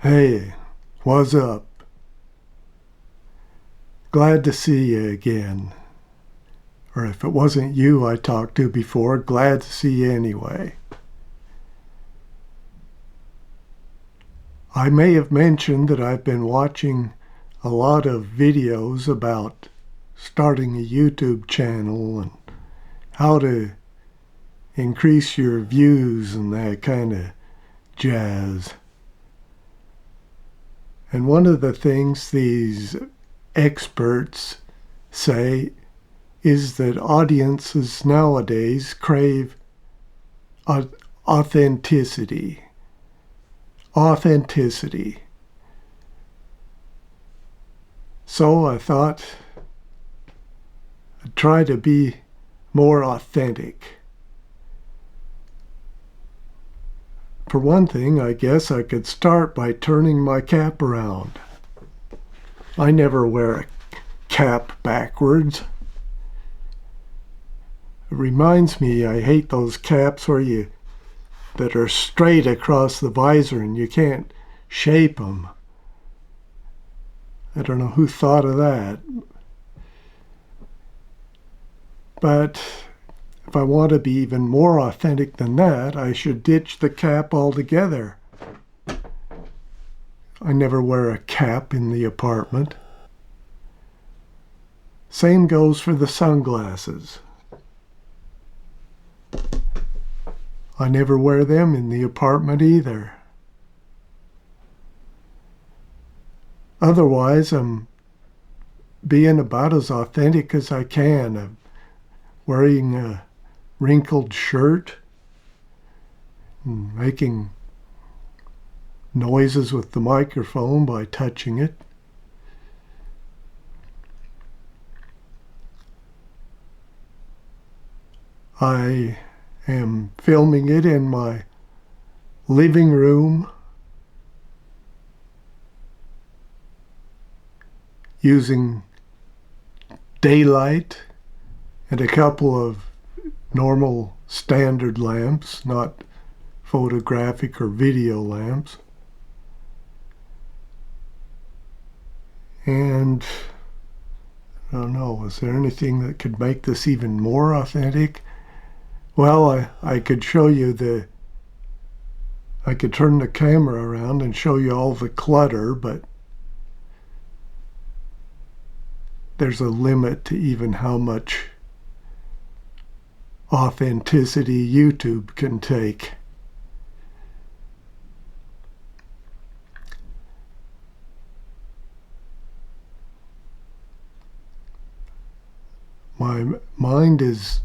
Hey, what's up? Glad to see you again. Or if it wasn't you I talked to before, glad to see you anyway. I may have mentioned that I've been watching a lot of videos about starting a YouTube channel and how to increase your views and that kind of jazz. And one of the things these experts say is that audiences nowadays crave authenticity. Authenticity. So I thought I'd try to be more authentic. For one thing, I guess I could start by turning my cap around. I never wear a cap backwards. It reminds me, I hate those caps that are straight across the visor and you can't shape them. I don't know who thought of that. But if I want to be even more authentic than that, I should ditch the cap altogether. I never wear a cap in the apartment. Same goes for the sunglasses. I never wear them in the apartment either. Otherwise, I'm being about as authentic as I can. I'm wearing a wrinkled shirt, and making noises with the microphone by touching it. I am filming it in my living room using daylight and a couple of normal standard lamps, not photographic or video lamps. And I don't know, is there anything that could make this even more authentic? Well, I could show you I could turn the camera around and show you all the clutter, but there's a limit to even how much authenticity YouTube can take. My mind is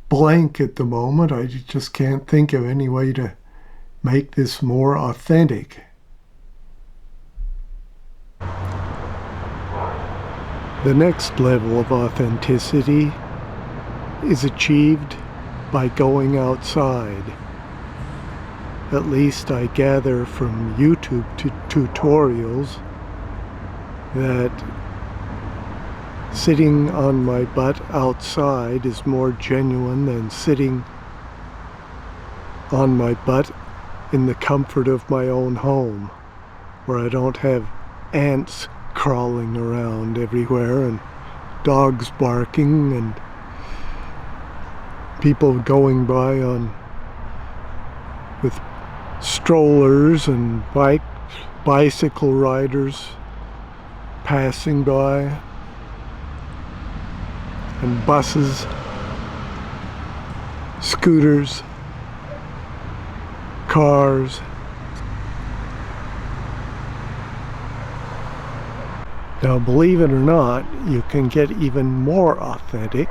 blank at the moment. I just can't think of any way to make this more authentic. The next level of authenticity is achieved by going outside. At least I gather from YouTube tutorials that sitting on my butt outside is more genuine than sitting on my butt in the comfort of my own home, where I don't have ants crawling around everywhere and dogs barking and people going by with strollers and bicycle riders passing by, and buses, scooters, cars. Now, believe it or not, you can get even more authentic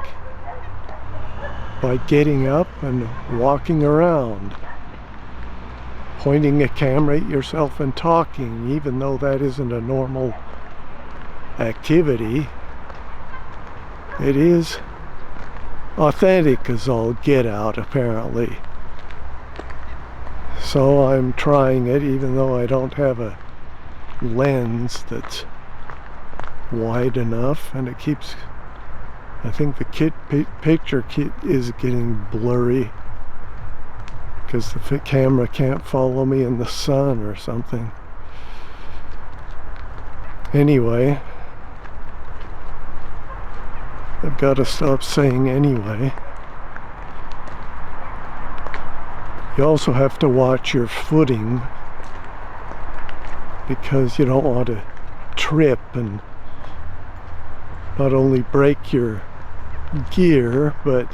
by getting up and walking around, pointing a camera at yourself and talking, even though that isn't a normal activity. It is authentic as all get out, apparently. So I'm trying it, even though I don't have a lens that's wide enough, and it keeps, I think the picture is getting blurry because the camera can't follow me in the sun or something. Anyway, I've got to stop saying anyway. You also have to watch your footing, because you don't want to trip and not only break your gear, but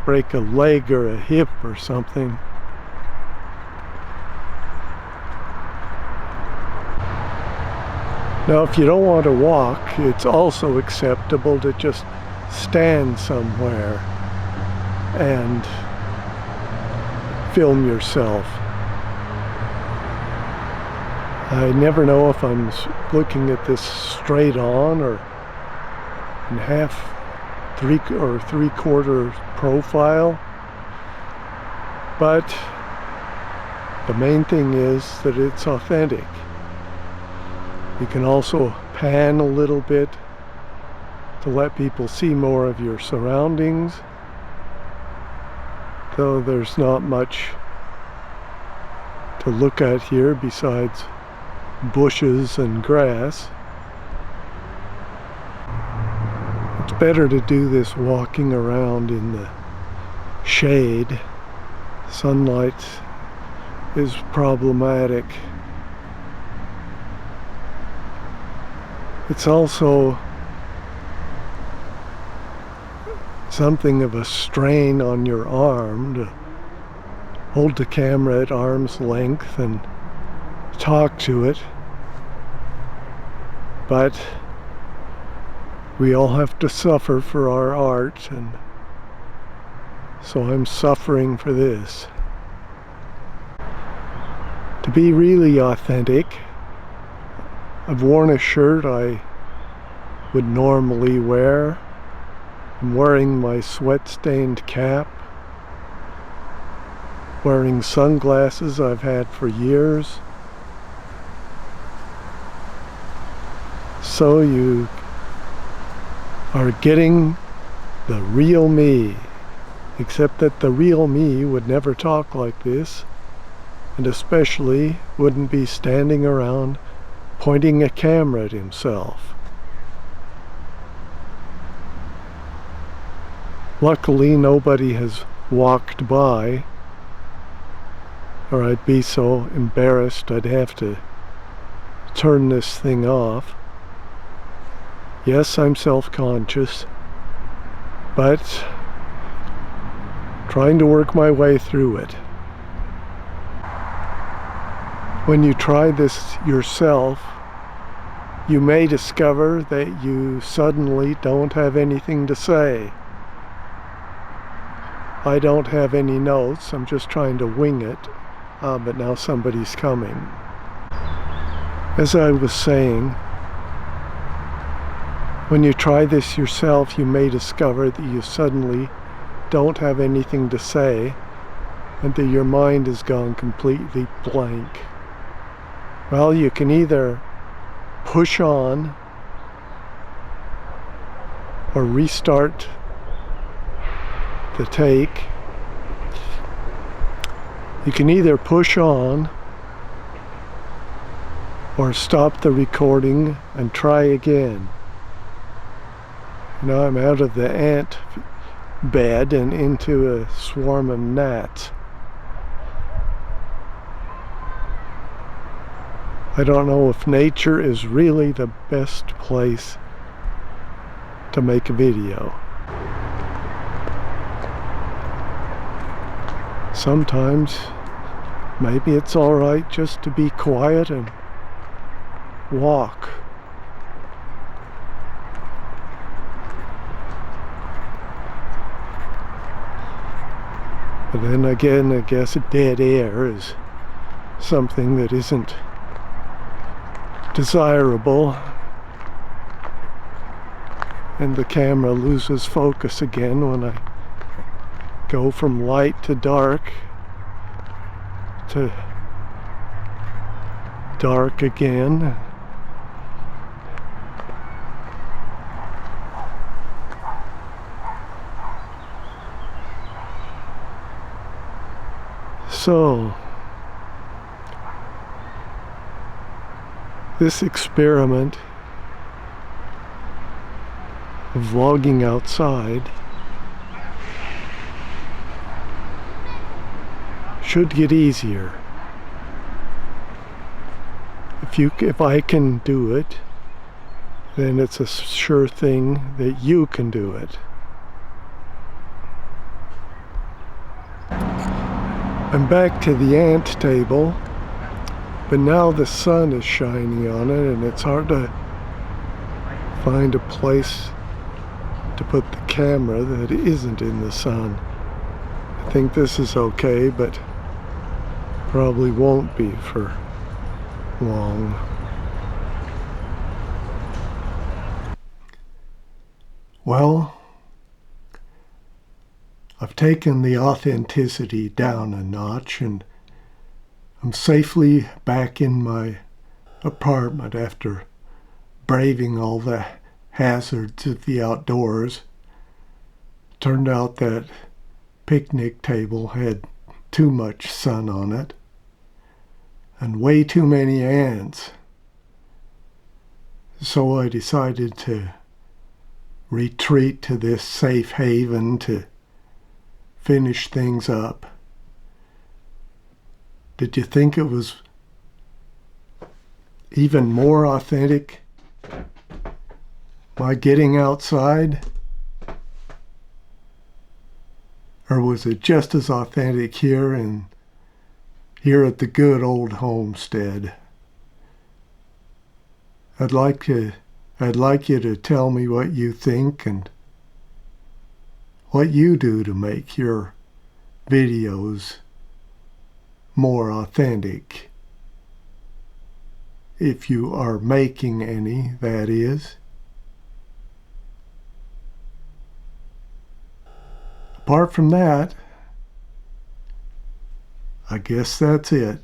break a leg or a hip or something. Now, if you don't want to walk, it's also acceptable to just stand somewhere and film yourself. I never know if I'm looking at this straight on or in three-quarter profile, but the main thing is that it's authentic. You can also pan a little bit to let people see more of your surroundings, though there's not much to look at here besides bushes and grass. It's better to do this walking around in the shade. Sunlight is problematic. It's also something of a strain on your arm to hold the camera at arm's length and talk to it. But we all have to suffer for our art, and so I'm suffering for this. To be really authentic, I've worn a shirt I would normally wear. I'm wearing my sweat-stained cap, wearing sunglasses I've had for years. So you are getting the real me, except that the real me would never talk like this, and especially wouldn't be standing around pointing a camera at himself. Luckily, nobody has walked by, or I'd be so embarrassed I'd have to turn this thing off. Yes, I'm self-conscious, but trying to work my way through it. When you try this yourself, you may discover that you suddenly don't have anything to say. I don't have any notes, I'm just trying to wing it, but now somebody's coming. As I was saying, when you try this yourself, you may discover that you suddenly don't have anything to say and that your mind has gone completely blank. Well, you can either push on or restart the take. You can either push on or stop the recording and try again. Now I'm out of the ant bed and into a swarm of gnats. I don't know if nature is really the best place to make a video. Sometimes maybe it's all right just to be quiet and walk. But then again, I guess dead air is something that isn't desirable, and the camera loses focus again when I go from light to dark again. So, this experiment of vlogging outside should get easier. If I can do it, then it's a sure thing that you can do it. I'm back to the ant table, but now the sun is shining on it and it's hard to find a place to put the camera that isn't in the sun. I think this is okay, but probably won't be for long. Well, I've taken the authenticity down a notch and I'm safely back in my apartment after braving all the hazards of the outdoors. Turned out that picnic table had too much sun on it and way too many ants. So I decided to retreat to this safe haven to finish things up. Did you think it was even more authentic, my getting outside? Or was it just as authentic here at the good old homestead? I'd like you to tell me what you think and what you do to make your videos more authentic. If you are making any, that is. Apart from that, I guess that's it.